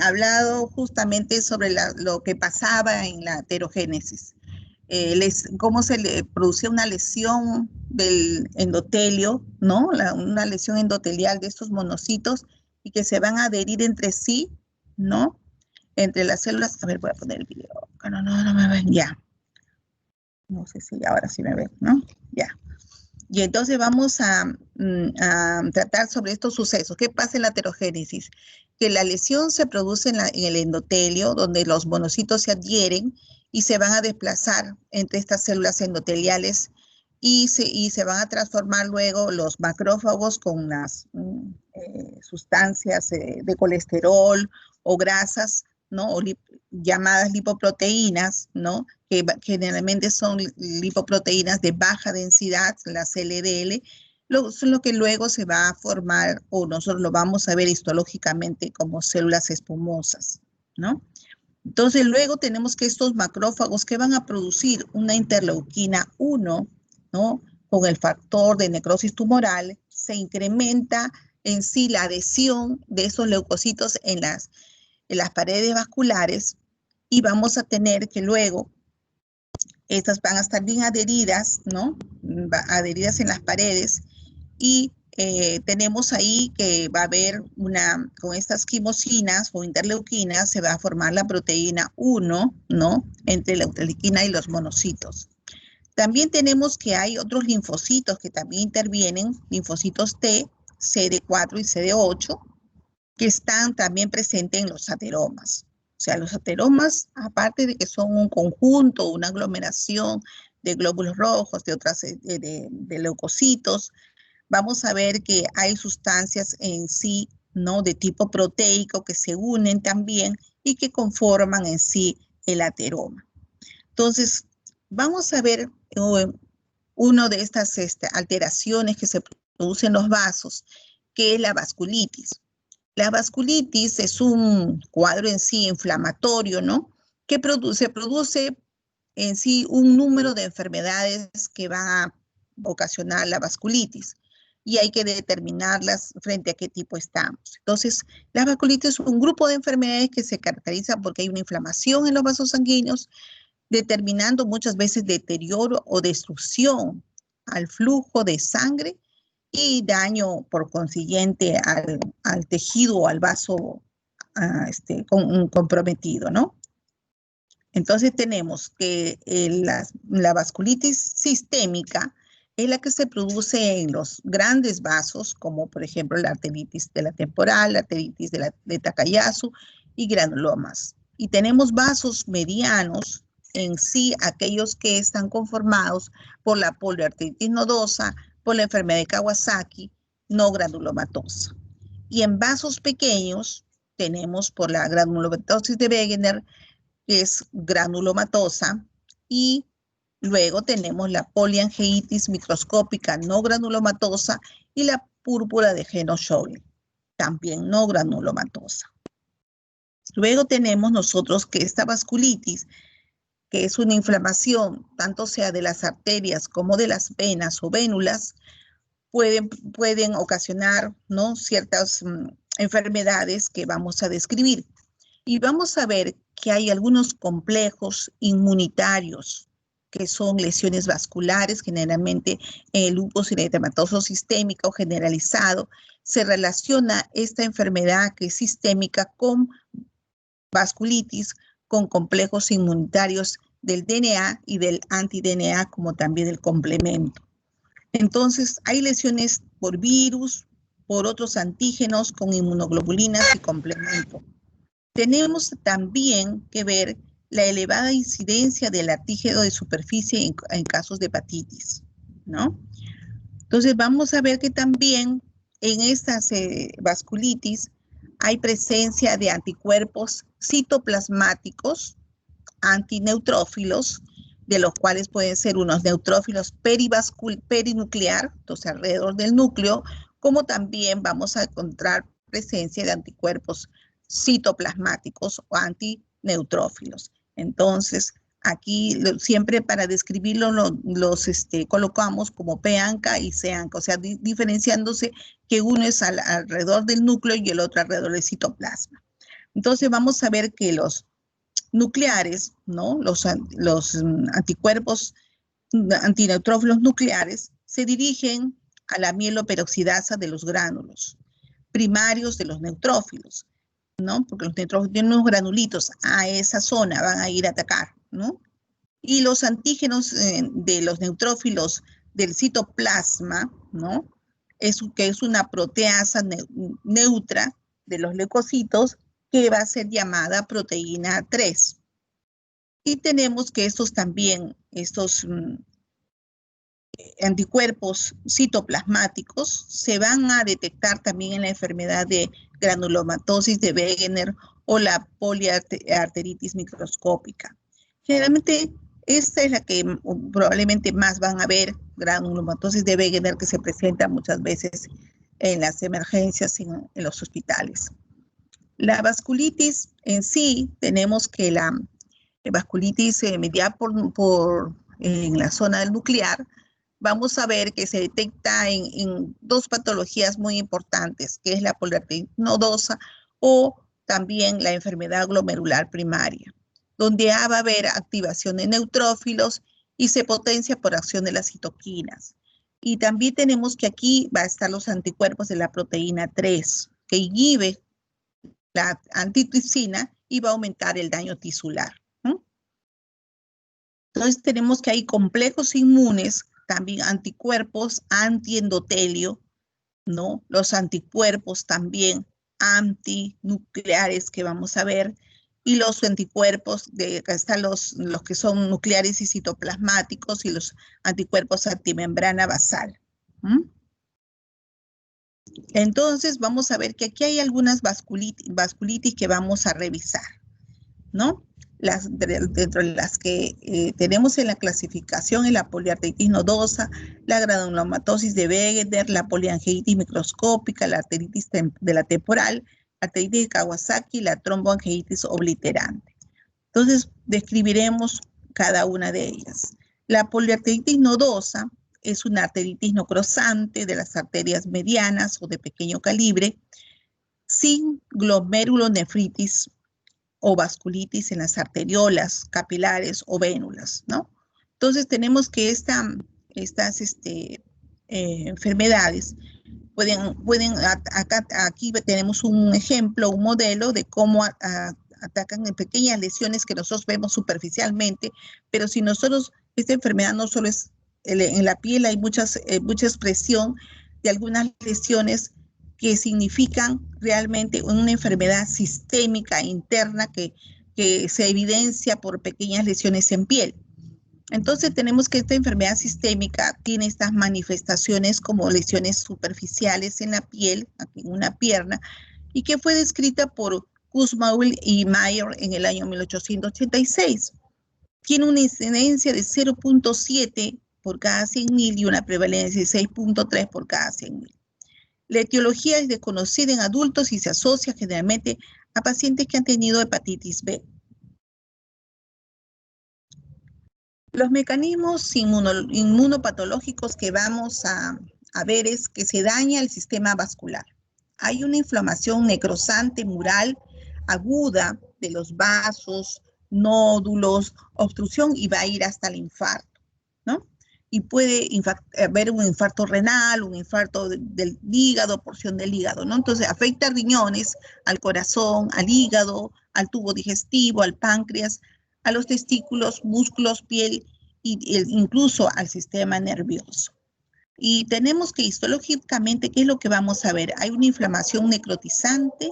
hablado justamente sobre lo que pasaba en la aterogénesis. Cómo se le producía una lesión del endotelio, ¿no? Una lesión endotelial de estos monocitos y que se van a adherir entre sí, ¿no? Entre las células. A ver, voy a poner el video. No me ven, ya. No sé si ahora sí me ven, ¿no? Ya. Y entonces vamos a tratar sobre estos sucesos. ¿Qué pasa en la aterogénesis? Que la lesión se produce en el endotelio, donde los monocitos se adhieren y se van a desplazar entre estas células endoteliales y se van a transformar luego los macrófagos con las sustancias de colesterol o grasas, ¿no? O llamadas lipoproteínas, ¿no? Que generalmente son lipoproteínas de baja densidad, las LDL, son lo que luego se va a formar, o nosotros lo vamos a ver histológicamente como células espumosas, ¿no? Entonces luego tenemos que estos macrófagos que van a producir una interleuquina 1, ¿no? Con el factor de necrosis tumoral, se incrementa en sí la adhesión de esos leucocitos en las paredes vasculares y vamos a tener que luego estas van a estar bien adheridas, ¿no? Adheridas en las paredes y tenemos ahí que va a haber con estas quimosinas o interleuquinas se va a formar la proteína 1, ¿no? Entre la interleuquina y los monocitos. También tenemos que hay otros linfocitos que también intervienen, linfocitos T, CD4 y CD8, que están también presentes en los ateromas. O sea, los ateromas, aparte de que son un conjunto, una aglomeración de glóbulos rojos, de otras, de leucocitos, vamos a ver que hay sustancias en sí, ¿no? De tipo proteico que se unen también y que conforman en sí el ateroma. Entonces, vamos a ver una de estas alteraciones que se producen en los vasos, que es la vasculitis. La vasculitis es un cuadro en sí inflamatorio, ¿no? Que produce en sí un número de enfermedades que van a ocasionar la vasculitis y hay que determinarlas frente a qué tipo estamos. Entonces, la vasculitis es un grupo de enfermedades que se caracteriza porque hay una inflamación en los vasos sanguíneos, determinando muchas veces deterioro o destrucción al flujo de sangre y daño por consiguiente al tejido o al vaso comprometido, ¿no? Entonces tenemos que la vasculitis sistémica es la que se produce en los grandes vasos, como por ejemplo la arteritis de la temporal, la arteritis de Takayasu y granulomas. Y tenemos vasos medianos, en sí aquellos que están conformados por la poliarteritis nodosa, por la enfermedad de Kawasaki, no granulomatosa. Y en vasos pequeños tenemos por la granulomatosis de Wegener, que es granulomatosa, y luego tenemos la poliangeitis microscópica no granulomatosa y la púrpura de Heno-Schönlein, también no granulomatosa. Luego tenemos nosotros que esta vasculitis, que es una inflamación, tanto sea de las arterias como de las venas o vénulas, pueden ocasionar, ¿no? Ciertas enfermedades que vamos a describir. Y vamos a ver que hay algunos complejos inmunitarios que son lesiones vasculares, generalmente el lupus eritematoso sistémico generalizado. Se relaciona esta enfermedad que es sistémica con vasculitis, con complejos inmunitarios del DNA y del anti-DNA, como también del complemento. Entonces, hay lesiones por virus, por otros antígenos con inmunoglobulinas y complemento. Tenemos también que ver la elevada incidencia del antígeno de superficie en casos de hepatitis, ¿no? Entonces, vamos a ver que también en estas vasculitis hay presencia de anticuerpos citoplasmáticos antineutrófilos, de los cuales pueden ser unos neutrófilos perinuclear, entonces alrededor del núcleo, como también vamos a encontrar presencia de anticuerpos citoplasmáticos o antineutrófilos. Entonces, aquí siempre para describirlo los colocamos como P-ANCA y C-ANCA, o sea, diferenciándose que uno es alrededor del núcleo y el otro alrededor del citoplasma. Entonces vamos a ver que los nucleares, ¿no? Los anticuerpos antineutrófilos nucleares se dirigen a la mieloperoxidasa de los gránulos primarios de los neutrófilos, ¿no? Porque los neutrófilos tienen unos granulitos a esa zona, van a ir a atacar, ¿no? Y los antígenos de los neutrófilos del citoplasma, ¿no? Que es una proteasa neutra de los leucocitos que va a ser llamada proteína 3. Y tenemos que estos también, estos anticuerpos citoplasmáticos se van a detectar también en la enfermedad de granulomatosis de Wegener o la poliarteritis microscópica. Generalmente esta es la que probablemente más van a ver, granulomatosis de Wegener, que se presenta muchas veces en las emergencias en los hospitales. La vasculitis en sí, tenemos que la vasculitis mediada en la zona del nuclear, vamos a ver que se detecta en dos patologías muy importantes, que es la poliarteritis nodosa o también la enfermedad glomerular primaria, donde va a haber activación de neutrófilos y se potencia por acción de las citoquinas. Y también tenemos que aquí va a estar los anticuerpos de la proteína 3, que inhibe la antitripsina y va a aumentar el daño tisular. Entonces tenemos que hay complejos inmunes, también anticuerpos antiendotelio, ¿no? Los anticuerpos también antinucleares que vamos a ver, y los anticuerpos, acá están los que son nucleares y citoplasmáticos, y los anticuerpos antimembrana basal. Entonces vamos a ver que aquí hay algunas vasculitis que vamos a revisar, ¿no? Dentro de las que tenemos en la clasificación es la poliarteritis nodosa, la granulomatosis de Wegener, la poliangiitis microscópica, la arteritis de la temporal, la arteritis de Kawasaki, la tromboangiitis obliterante. Entonces, describiremos cada una de ellas. La poliarteritis nodosa es una arteritis necrosante de las arterias medianas o de pequeño calibre, sin glomerulonefritis o vasculitis en las arteriolas, capilares o vénulas, ¿no? Entonces tenemos que estas enfermedades aquí tenemos un ejemplo, un modelo de cómo atacan en pequeñas lesiones que nosotros vemos superficialmente, pero si nosotros, esta enfermedad no solo es en la piel, hay mucha expresión de algunas lesiones que significan realmente una enfermedad sistémica interna que se evidencia por pequeñas lesiones en piel. Entonces tenemos que esta enfermedad sistémica tiene estas manifestaciones como lesiones superficiales en la piel, aquí en una pierna, y que fue descrita por Kussmaul y Mayer en el año 1886. Tiene una incidencia de 0.7 por cada 100.000 y una prevalencia de 6.3 por cada 100.000. La etiología es desconocida en adultos y se asocia generalmente a pacientes que han tenido hepatitis B. Los mecanismos inmunopatológicos que vamos a ver es que se daña el sistema vascular. Hay una inflamación necrosante mural aguda de los vasos, nódulos, obstrucción y va a ir hasta el infarto, ¿no? Y puede haber un infarto renal, un infarto del hígado, porción del hígado, ¿no? Entonces afecta a riñones, al corazón, al hígado, al tubo digestivo, al páncreas, a los testículos, músculos, piel e incluso al sistema nervioso. Y tenemos que histológicamente, ¿qué es lo que vamos a ver? Hay una inflamación necrotizante,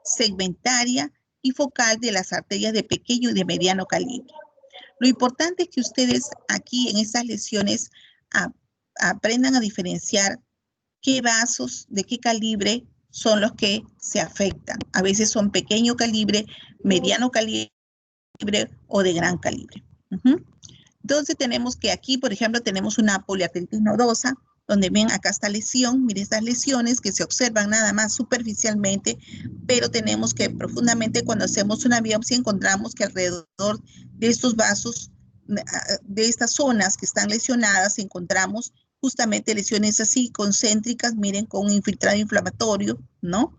segmentaria y focal de las arterias de pequeño y de mediano calibre. Lo importante es que ustedes aquí en estas lesiones aprendan a diferenciar qué vasos, de qué calibre son los que se afectan. A veces son pequeño calibre, mediano calibre o de gran calibre. Entonces tenemos que aquí, por ejemplo, tenemos una poliarteritis nodosa, donde ven acá esta lesión, miren estas lesiones que se observan nada más superficialmente, pero tenemos que profundamente cuando hacemos una biopsia encontramos que alrededor de estos vasos, de estas zonas que están lesionadas, encontramos justamente lesiones así concéntricas, miren, con un infiltrado inflamatorio, ¿no?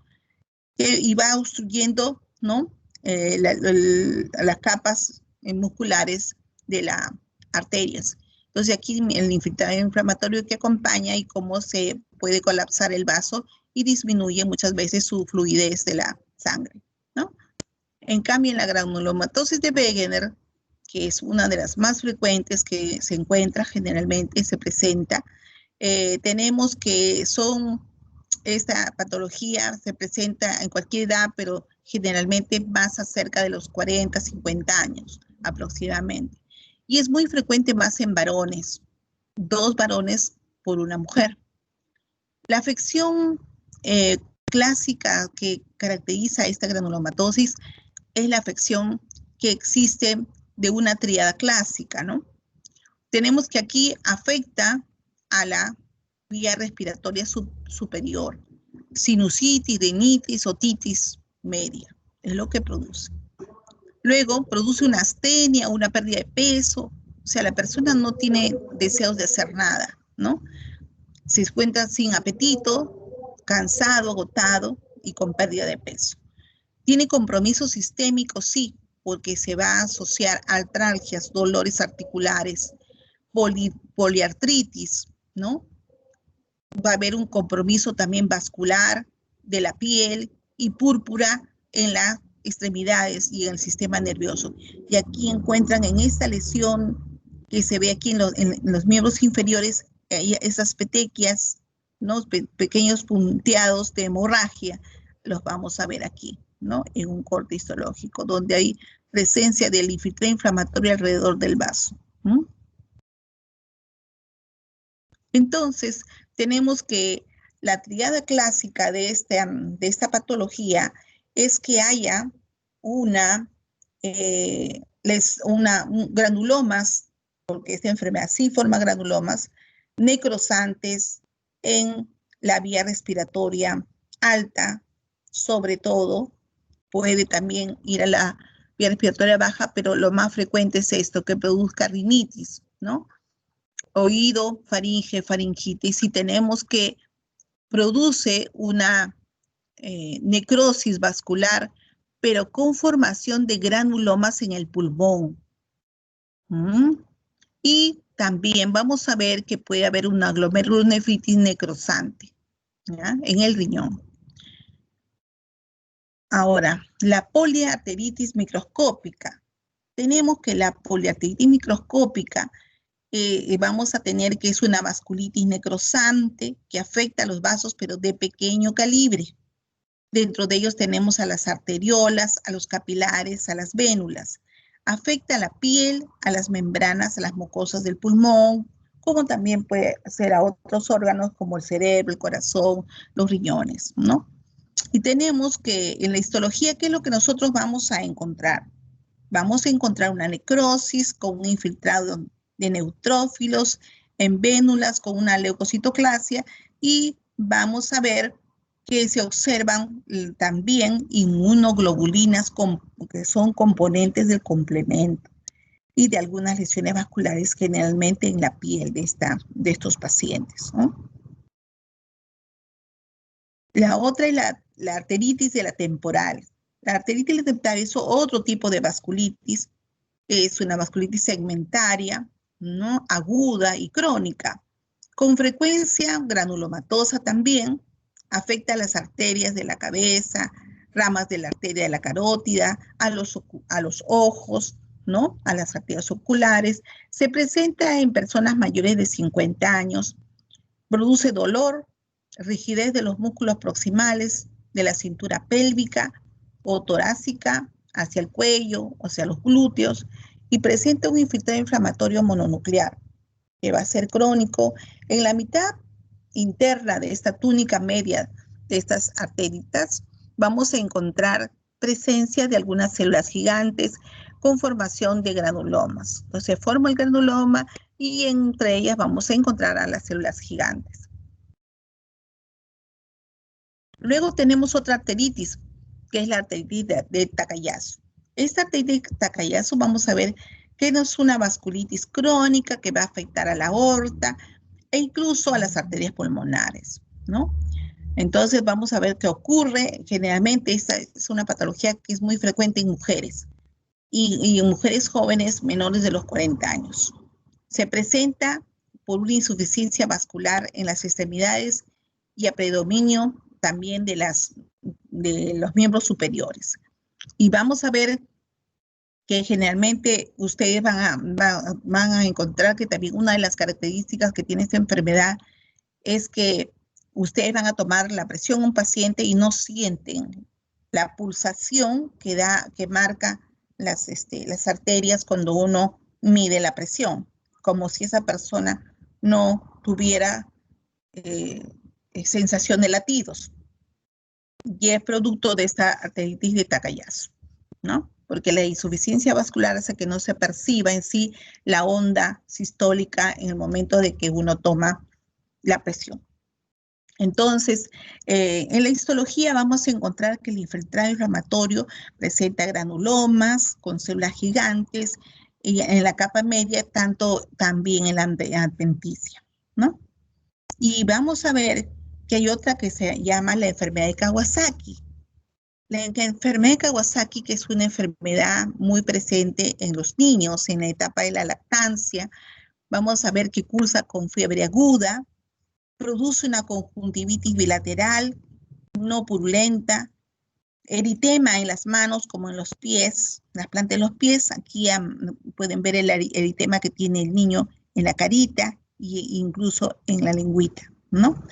Y va obstruyendo ¿no? Las capas musculares de las arterias. Entonces aquí el inflamatorio que acompaña y cómo se puede colapsar el vaso y disminuye muchas veces su fluidez de la sangre, ¿no? En cambio, en la granulomatosis de Wegener, que es una de las más frecuentes que se encuentra generalmente, se presenta, tenemos que esta patología se presenta en cualquier edad, pero generalmente más acerca de los 40, 50 años aproximadamente. Y es muy frecuente más en varones, 2 varones por una mujer. La afección clásica que caracteriza esta granulomatosis es la afección que existe de una tríada clásica, ¿no? Tenemos que aquí afecta a la vía respiratoria superior, sinusitis, rinitis, otitis media, es lo que produce. Luego produce una astenia, una pérdida de peso, o sea, la persona no tiene deseos de hacer nada, ¿no? Se encuentra sin apetito, cansado, agotado y con pérdida de peso. Tiene compromiso sistémico, sí, porque se va a asociar a artralgias, dolores articulares, poliartritis, ¿no? Va a haber un compromiso también vascular de la piel y púrpura en las extremidades y en el sistema nervioso. Y aquí encuentran en esta lesión que se ve aquí en los miembros inferiores, esas petequias, ¿no? Pequeños punteados de hemorragia, los vamos a ver aquí, ¿no? En un corte histológico, donde hay presencia del infiltrado inflamatorio alrededor del vaso. ¿Mm? Entonces, tenemos que la triada clásica de esta patología es que haya granulomas, porque esta enfermedad sí forma granulomas, necrosantes en la vía respiratoria alta, sobre todo, puede también ir a la vía respiratoria baja, pero lo más frecuente es esto, que produzca rinitis, ¿no? Oído, faringe, faringitis, y tenemos que produce una necrosis vascular, pero con formación de granulomas en el pulmón. Y también vamos a ver que puede haber una glomerulonefritis necrosante, ¿ya? En el riñón. Ahora, la poliarteritis microscópica. Tenemos que la poliarteritis microscópica vamos a tener que es una vasculitis necrosante que afecta a los vasos, pero de pequeño calibre. Dentro de ellos tenemos a las arteriolas, a los capilares, a las vénulas. Afecta a la piel, a las membranas, a las mucosas del pulmón, como también puede ser a otros órganos como el cerebro, el corazón, los riñones, ¿no? Y tenemos que en la histología, ¿qué es lo que nosotros vamos a encontrar? Vamos a encontrar una necrosis con un infiltrado de neutrófilos en vénulas con una leucocitoclasia y vamos a ver que se observan también inmunoglobulinas que son componentes del complemento y de algunas lesiones vasculares generalmente en la piel de estos pacientes, ¿no? La otra es la arteritis de la temporal. La arteritis de la temporal es otro tipo de vasculitis, es una vasculitis segmentaria, ¿no? Aguda y crónica. Con frecuencia granulomatosa también, afecta a las arterias de la cabeza, ramas de la arteria de la carótida, a los ojos, ¿no? A las arterias oculares. Se presenta en personas mayores de 50 años, produce dolor, rigidez de los músculos proximales de la cintura pélvica o torácica hacia el cuello, hacia los glúteos, y presenta un infiltrado inflamatorio mononuclear, que va a ser crónico. En la mitad interna de esta túnica media de estas arteritas, vamos a encontrar presencia de algunas células gigantes con formación de granulomas. Entonces, se forma el granuloma y entre ellas vamos a encontrar a las células gigantes. Luego tenemos otra arteritis, que es la arteritis de Takayasu. Esta arteritis de Takayasu vamos a ver que no es una vasculitis crónica que va a afectar a la aorta e incluso a las arterias pulmonares, ¿no? Entonces vamos a ver qué ocurre. Generalmente esta es una patología que es muy frecuente en mujeres y en mujeres jóvenes menores de los 40 años. Se presenta por una insuficiencia vascular en las extremidades y a predominio también de los miembros superiores. Y vamos a ver que generalmente ustedes van a encontrar que también una de las características que tiene esta enfermedad es que ustedes van a tomar la presión a un paciente y no sienten la pulsación que marca las arterias cuando uno mide la presión, como si esa persona no tuviera sensación de latidos. Y es producto de esta arteritis de Takayasu, ¿no? Porque la insuficiencia vascular hace que no se perciba en sí la onda sistólica en el momento de que uno toma la presión. Entonces, en la histología vamos a encontrar que el infiltrado inflamatorio presenta granulomas con células gigantes y en la capa media, también en la adventicia, ¿no? Y vamos a ver que hay otra que se llama la enfermedad de Kawasaki. La enfermedad de Kawasaki, que es una enfermedad muy presente en los niños en la etapa de la lactancia, vamos a ver que cursa con fiebre aguda, produce una conjuntivitis bilateral no purulenta, eritema en las manos como en los pies, las plantas de los pies. Aquí pueden ver el eritema que tiene el niño en la carita e incluso en la lengüita, ¿no?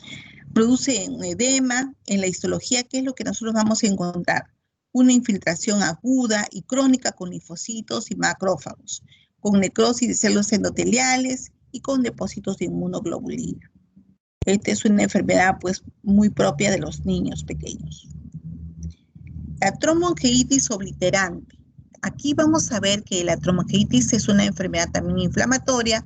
Produce un edema. En la histología, ¿qué es lo que nosotros vamos a encontrar? Una infiltración aguda y crónica con linfocitos y macrófagos, con necrosis de células endoteliales y con depósitos de inmunoglobulina. Esta es una enfermedad pues muy propia de los niños pequeños. La tromboangiitis obliterante. Aquí vamos a ver que la tromboangiitis es una enfermedad también inflamatoria,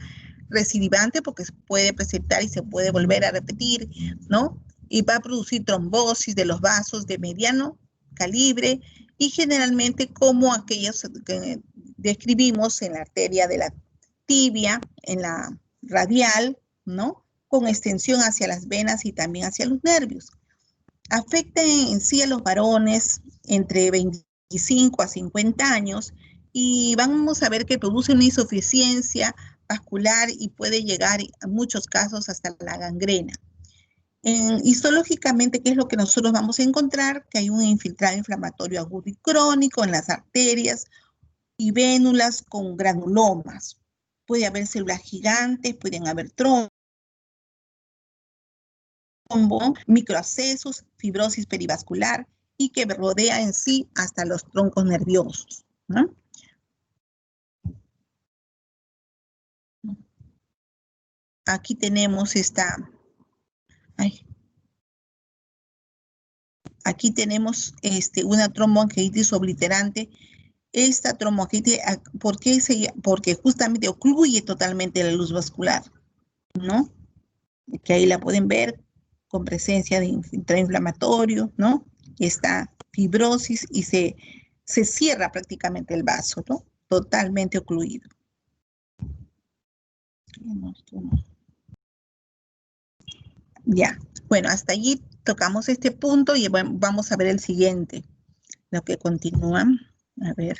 recidivante porque se puede presentar y se puede volver a repetir, ¿no? Y va a producir trombosis de los vasos de mediano calibre y generalmente como aquellos que describimos en la arteria de la tibia, en la radial, ¿no? Con extensión hacia las venas y también hacia los nervios. Afecta en sí a los varones entre 25 a 50 años y vamos a ver que produce una insuficiencia vascular y puede llegar en muchos casos hasta la gangrena. Histológicamente, ¿qué es lo que nosotros vamos a encontrar? Que hay un infiltrado inflamatorio agudo y crónico en las arterias y vénulas con granulomas. Puede haber células gigantes, pueden haber trombos, microabscesos, fibrosis perivascular y que rodea en sí hasta los troncos nerviosos, ¿no? Aquí tenemos aquí tenemos una tromboangiitis obliterante. Esta tromboangiitis, porque justamente ocluye totalmente la luz vascular, ¿no? Que ahí la pueden ver con presencia de intrainflamatorio, ¿no? Está fibrosis y se cierra prácticamente el vaso, ¿no? Totalmente ocluido. Ya, bueno, hasta allí tocamos este punto y vamos a ver el siguiente, lo que continúa. A ver.